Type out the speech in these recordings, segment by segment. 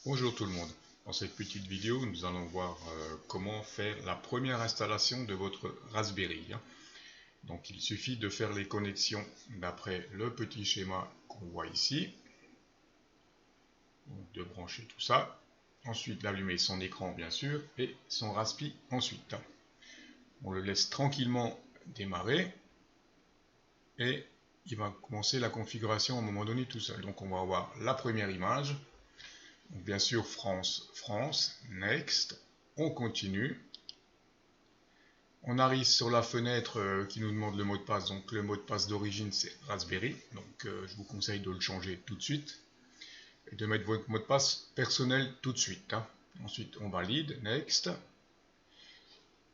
Bonjour tout le monde. Dans cette petite vidéo, nous allons voir comment faire la première installation de votre Raspberry. Donc il suffit de faire les connexions d'après le petit schéma qu'on voit ici. Donc, de brancher tout ça. Ensuite d'allumer son écran bien sûr et son Raspi ensuite. On le laisse tranquillement démarrer et il va commencer la configuration à un moment donné tout seul. Donc on va avoir la première image. Donc, bien sûr, France, France, Next, on continue. On arrive sur la fenêtre qui nous demande le mot de passe. Donc le mot de passe d'origine c'est Raspberry. Donc je vous conseille de le changer tout de suite. Et de mettre votre mot de passe personnel tout de suite. Ensuite on valide, Next.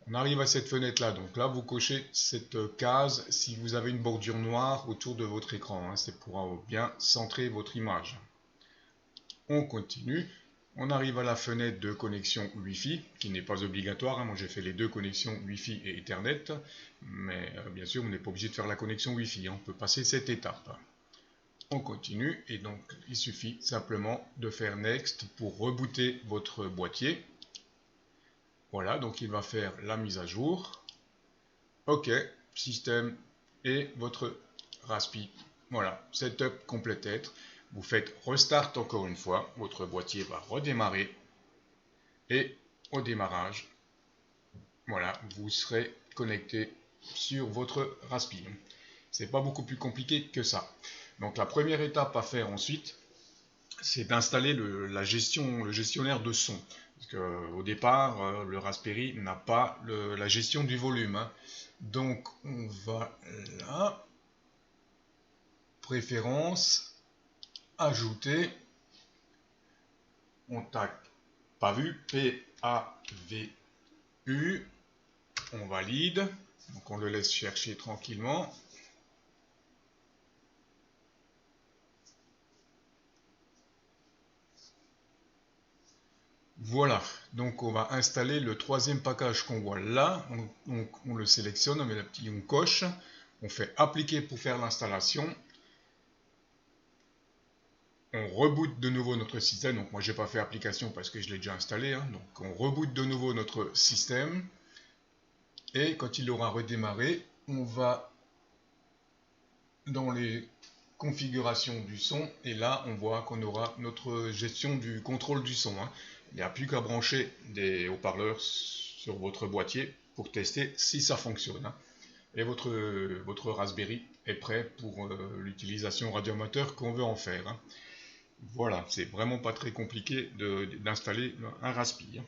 On arrive à cette fenêtre là. Donc là vous cochez cette case si vous avez une bordure noire autour de votre écran. C'est pour bien centrer votre image. On continue, on arrive à la fenêtre de connexion Wi-Fi, qui n'est pas obligatoire, moi j'ai fait les deux connexions Wi-Fi et Ethernet, mais bien sûr on n'est pas obligé de faire la connexion Wi-Fi, on peut passer cette étape. On continue, et donc il suffit simplement de faire Next pour rebooter votre boîtier. Voilà, donc il va faire la mise à jour. OK, système et votre Raspi. Voilà, setup completed. Vous faites restart encore une fois, votre boîtier va redémarrer et au démarrage, voilà, vous serez connecté sur votre Raspi. C'est pas beaucoup plus compliqué que ça. Donc la première étape à faire ensuite, c'est d'installer le gestionnaire de son. Parce qu'au départ, le Raspberry n'a pas la gestion du volume. Donc on va là, préférences, ajouter, on tape pas vu, P-A-V-U, on valide, donc on le laisse chercher tranquillement. Voilà, donc on va installer le troisième package qu'on voit là, on le sélectionne, on met le petit on coche, on fait appliquer pour faire l'installation. On reboot de nouveau notre système, donc moi j'ai pas fait application parce que je l'ai déjà installé, donc on reboot de nouveau notre système, et quand il aura redémarré, on va dans les configurations du son, et là on voit qu'on aura notre gestion du contrôle du son. Il n'y a plus qu'à brancher des haut-parleurs sur votre boîtier pour tester si ça fonctionne. Et votre Raspberry est prêt pour l'utilisation radioamateur qu'on veut en faire. Voilà, c'est vraiment pas très compliqué d'installer un Raspi.